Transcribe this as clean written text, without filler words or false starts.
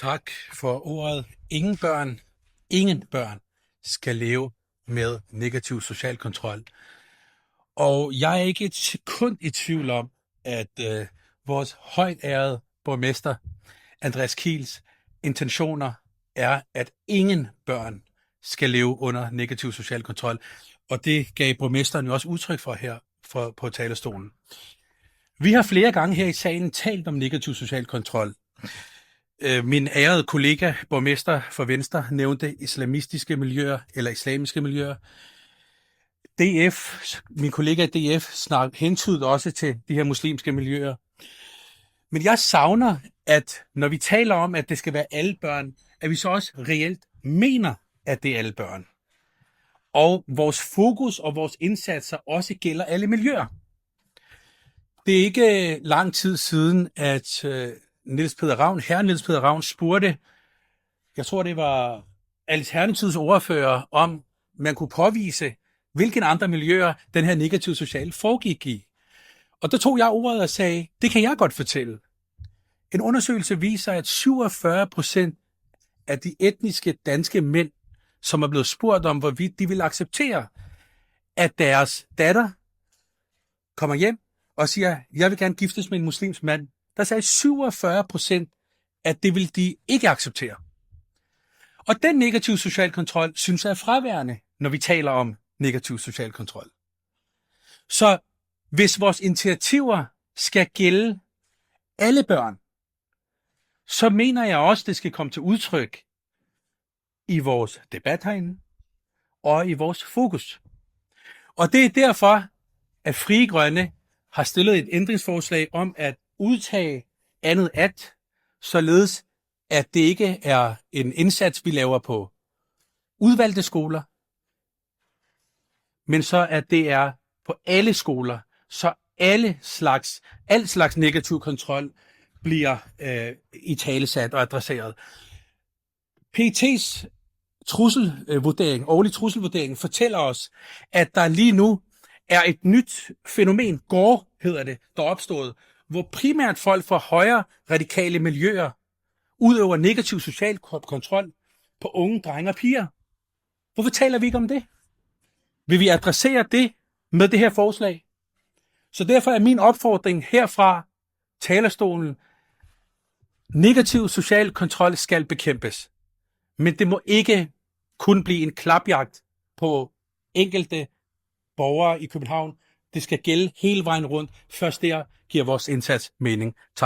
Tak for ordet. Ingen børn skal leve med negativ social kontrol. Og jeg er ikke et sekund i tvivl om, at vores højt ærede borgmester, Andreas Kiels, intentioner er, at ingen børn skal leve under negativ social kontrol. Og det gav borgmesteren jo også udtryk for her på talerstolen. Vi har flere gange her i salen talt om negativ social kontrol. Min ærede kollega, borgmester for Venstre, nævnte islamistiske miljøer eller islamiske miljøer. Min kollega i DF hentydede også til de her muslimske miljøer. Men jeg savner, at når vi taler om, at det skal være alle børn, at vi så også reelt mener, at det er alle børn. Og vores fokus og vores indsatser også gælder alle miljøer. Det er ikke lang tid siden, at herre Niels Peder Ravn spurgte, jeg tror det var Alternativets ordfører, om man kunne påvise, hvilke andre miljøer den her negative sociale foregik i. Og der tog jeg ordet og sagde, det kan jeg godt fortælle. En undersøgelse viser, at 47% af de etniske danske mænd, som er blevet spurgt om, hvorvidt de vil acceptere, at deres datter kommer hjem og siger, jeg vil gerne giftes med en muslimsk mand, der sagde 47%, at det vil de ikke acceptere. Og den negative social kontrol, synes jeg er fraværende, når vi taler om negativ social kontrol. Så hvis vores initiativer skal gælde alle børn, så mener jeg også, det skal komme til udtryk i vores debat herinde og i vores fokus. Og det er derfor, at Frie Grønne har stillet et ændringsforslag om at udtage andet at, således at det ikke er en indsats, vi laver på udvalgte skoler, men så at det er på alle skoler, så al slags negativ kontrol bliver italesat og adresseret. PET's årlig trusselvurdering fortæller os, at der lige nu er et nyt fænomen, GORE hedder det, der er opstået, hvor primært folk fra højre radikale miljøer udøver negativ social kontrol på unge drenge og piger. Hvorfor taler vi ikke om det? Vil vi adressere det med det her forslag? Så derfor er min opfordring herfra talerstolen, negativ social kontrol skal bekæmpes. Men det må ikke kun blive en klapjagt på enkelte borgere i København. Det skal gælde hele vejen rundt. Først der giver vores indsats mening. Tak.